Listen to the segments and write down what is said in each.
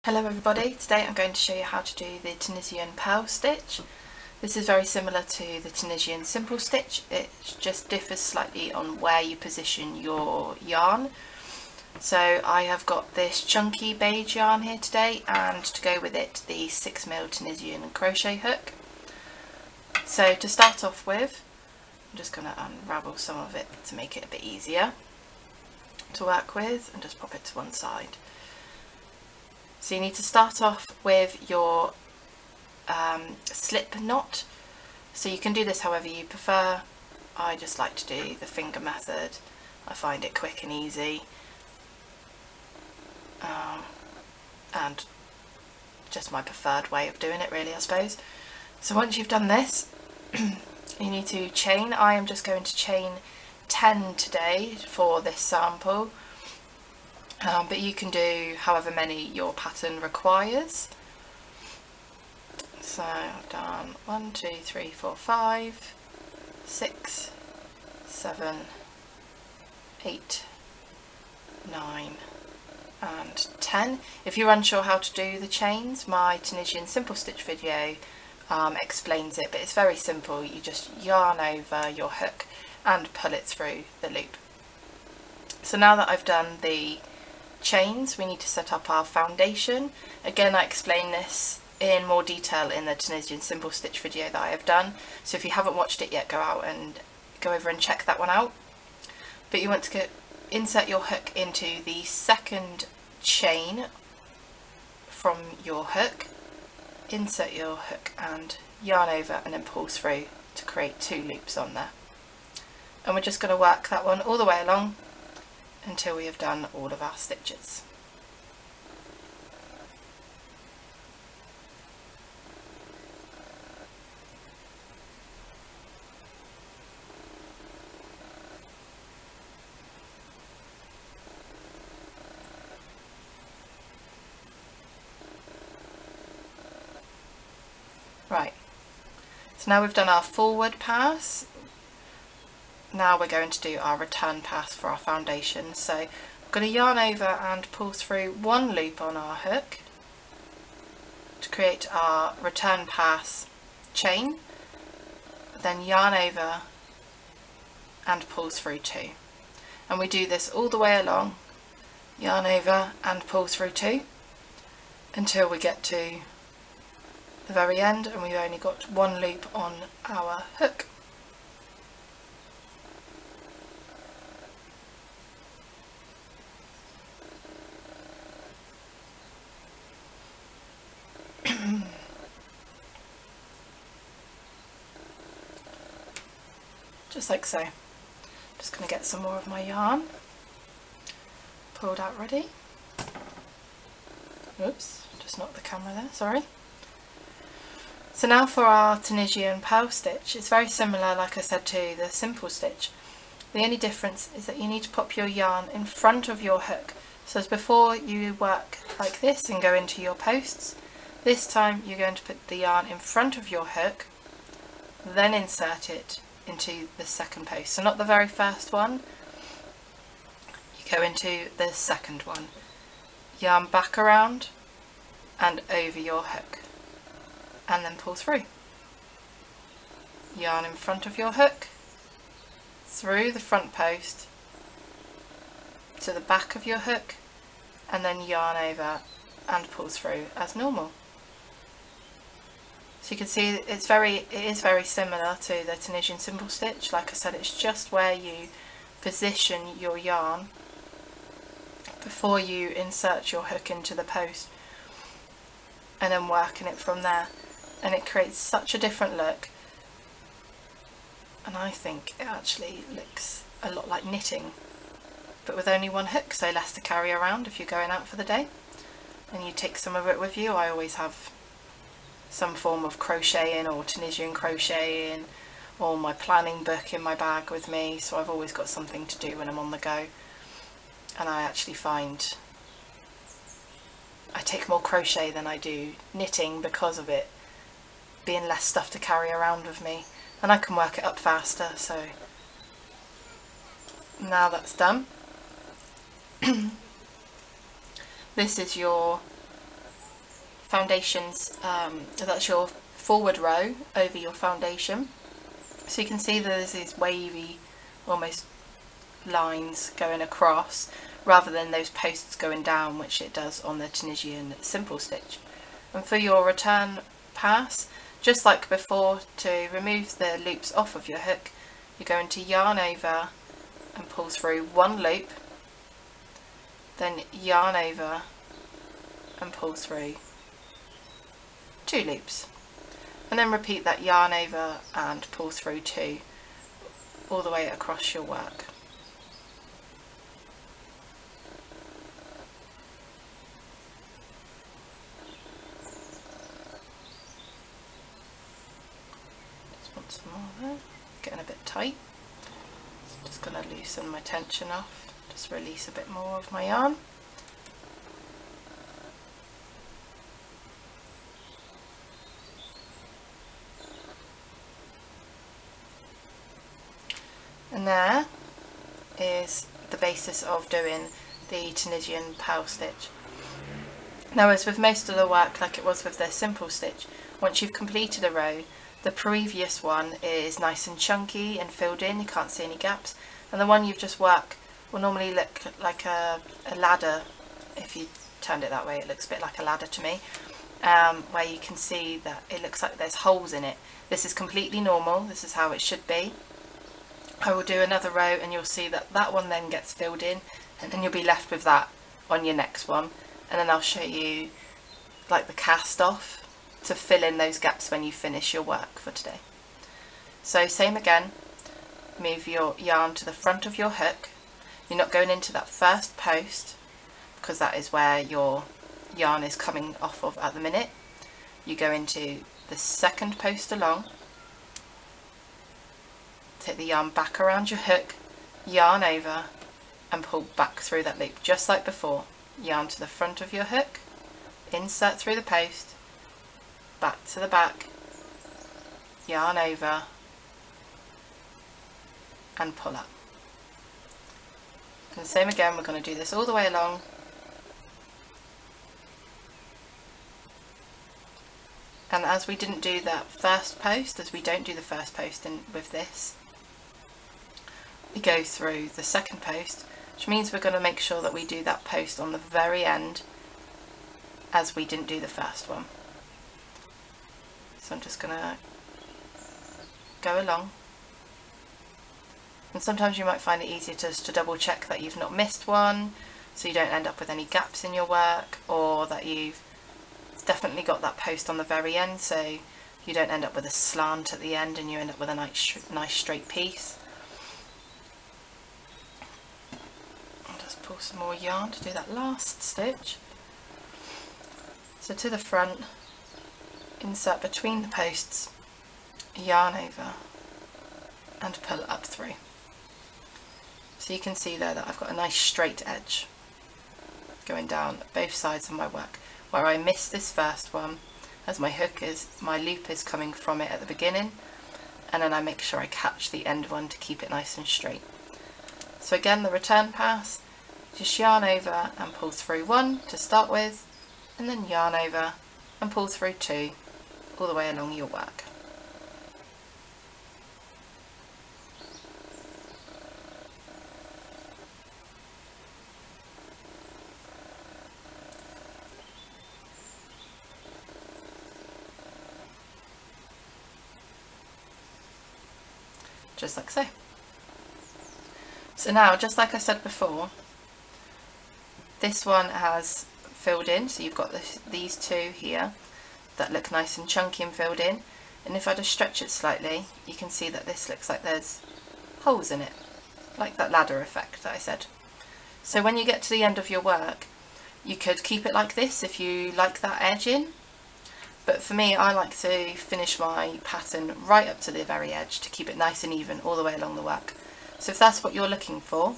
Hello everybody, today I'm going to show you how to do the Tunisian Purl stitch. This is very similar to the Tunisian simple stitch, it just differs slightly on where you position your yarn. So I have got this chunky beige yarn here today, and to go with it the 6mm Tunisian crochet hook. So to start off with, I'm just going to unravel some of it to make it a bit easier to work with and just pop it to one side. So you need to start off with your slip knot. So you can do this however you prefer. I just like to do the finger method. I find it quick and easy, and just my preferred way of doing it really, I suppose. So once you've done this, you need to chain. I am just going to chain 10 today for this sample. But you can do however many your pattern requires. So I've done 1, 2, 3, 4, 5, 6, 7, 8, 9 and 10. If you're unsure how to do the chains, my Tunisian simple stitch video explains it, but it's very simple. You just yarn over your hook and pull it through the loop. So now that I've done the chains, we need to set up our foundation. Again, I explain this in more detail in the Tunisian simple stitch video that I have done, so if you haven't watched it yet, go over and check that one out. But you want to insert your hook into the second chain from your hook, insert your hook and yarn over, and then pull through to create 2 loops on there. And we're just going to work that one all the way along until we have done all of our stitches. Right, so now we've done our forward pass. Now we're going to do our return pass for our foundation. So I'm going to yarn over and pull through 1 loop on our hook to create our return pass chain, then yarn over and pull through 2. And we do this all the way along, yarn over and pull through 2 until we get to the very end and we've only got 1 loop on our hook. Just like so. Just going to get some more of my yarn pulled out ready. Oops, just knocked the camera there, sorry. So now for our Tunisian Purl stitch, it's very similar, like I said, to the simple stitch. The only difference is that you need to pop your yarn in front of your hook. So as before you work like this and go into your posts, this time you're going to put the yarn in front of your hook, then insert it into the second post. So not the very first one, you go into the second one, yarn back around and over your hook, and then pull through. Yarn in front of your hook, through the front post, to the back of your hook, and then yarn over and pull through as normal. So you can see it is very similar to the Tunisian simple stitch. Like I said, it's just where you position your yarn before you insert your hook into the post and then working it from there, and it creates such a different look, and I think it actually looks a lot like knitting but with only 1 hook, so less to carry around if you're going out for the day and you take some of it with you. I always have some form of crocheting or Tunisian crocheting or my planning book in my bag with me, so I've always got something to do when I'm on the go. And I actually find I take more crochet than I do knitting because of it being less stuff to carry around with me, and I can work it up faster. So now that's done, this is your foundations, that's your forward row over your foundation. So you can see that there's these wavy, almost lines going across, rather than those posts going down, which it does on the Tunisian simple stitch. And for your return pass, just like before, to remove the loops off of your hook, you're going to yarn over and pull through one loop, then yarn over and pull through two loops, and then repeat that yarn over and pull through two all the way across your work. Just want some more there, getting a bit tight. Just going to loosen my tension off, just release a bit more of my yarn. And there is the basis of doing the Tunisian Purl stitch. Now, as with most of the work, like it was with the simple stitch, once you've completed a row, the previous one is nice and chunky and filled in, you can't see any gaps, and the one you've just worked will normally look like a ladder. If you turned it that way, it looks a bit like a ladder to me, where you can see that it looks like there's holes in it. This is completely normal, this is how it should be. I will do another row and you'll see that that one then gets filled in, and then you'll be left with that on your next one, and then I'll show you like the cast off to fill in those gaps when you finish your work for today. So same again, move your yarn to the front of your hook. You're not going into that first post because that is where your yarn is coming off of at the minute. You go into the second post along, take the yarn back around your hook, yarn over and pull back through that loop just like before. Yarn to the front of your hook, insert through the post, back to the back, yarn over and pull up. And the same again, we're going to do this all the way along. And as we didn't do that first post, as we don't do the first post with this, we go through the second post, which means we're going to make sure that we do that post on the very end as we didn't do the first one. So I'm just going to go along, and sometimes you might find it easier just to double check that you've not missed one, so you don't end up with any gaps in your work, or that you've definitely got that post on the very end so you don't end up with a slant at the end and you end up with a nice straight piece. I'll just pull some more yarn to do that last stitch. So to the front, insert between the posts, yarn over and pull up through. So you can see there that I've got a nice straight edge going down both sides of my work. Where I missed this first one, as my loop is coming from it at the beginning, and then I make sure I catch the end one to keep it nice and straight. So again, the return pass, just yarn over and pull through one to start with, and then yarn over and pull through two all the way along your work. Just like so. So now, just like I said before, this one has filled in, so you've got these two here that look nice and chunky and filled in, and if I just stretch it slightly, you can see that this looks like there's holes in it, like that ladder effect that I said. So when you get to the end of your work, you could keep it like this if you like that edge in, but for me, I like to finish my pattern right up to the very edge to keep it nice and even all the way along the work. So if that's what you're looking for,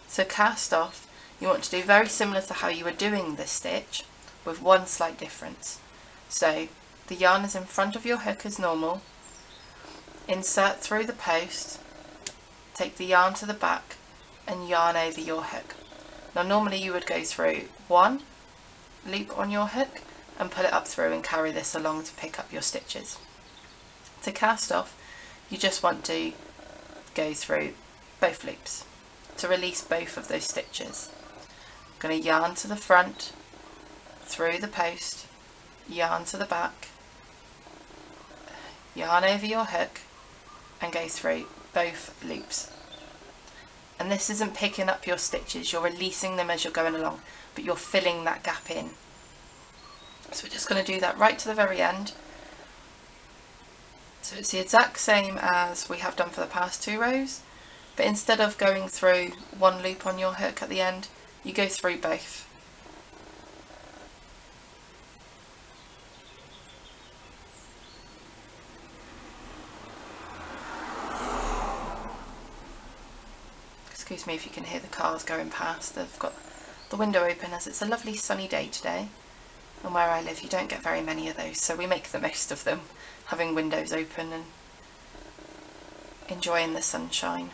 so cast off, you want to do very similar to how you were doing this stitch, with one slight difference. So the yarn is in front of your hook as normal, insert through the post, take the yarn to the back and yarn over your hook. Now normally you would go through one loop on your hook and pull it up through and carry this along to pick up your stitches. To cast off, you just want to go through both loops to release both of those stitches. I'm going to yarn to the front, through the post, yarn to the back, yarn over your hook and go through both loops. And this isn't picking up your stitches, you're releasing them as you're going along, but you're filling that gap in. So we're just going to do that right to the very end. So it's the exact same as we have done for the past 2 rows, but instead of going through one loop on your hook at the end, you go through both. Excuse me if you can hear the cars going past. They've got the window open as it's a lovely sunny day today, and where I live you don't get very many of those, so we make the most of them, having windows open and enjoying the sunshine.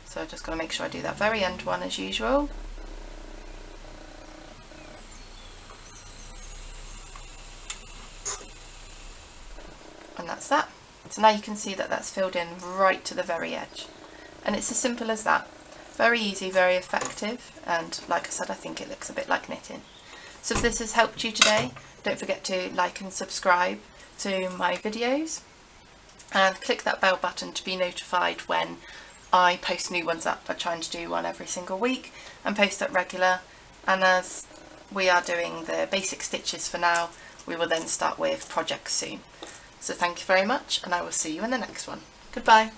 So I've just got to make sure I do that very end one as usual. And that's that. So now you can see that that's filled in right to the very edge. And it's as simple as that. Very easy, very effective, and like I said, I think it looks a bit like knitting. So if this has helped you today, don't forget to like and subscribe to my videos and click that bell button to be notified when I post new ones up. I try to do one every single week and post up regular, and as we are doing the basic stitches for now, we will then start with projects soon. So thank you very much, and I will see you in the next one. Goodbye.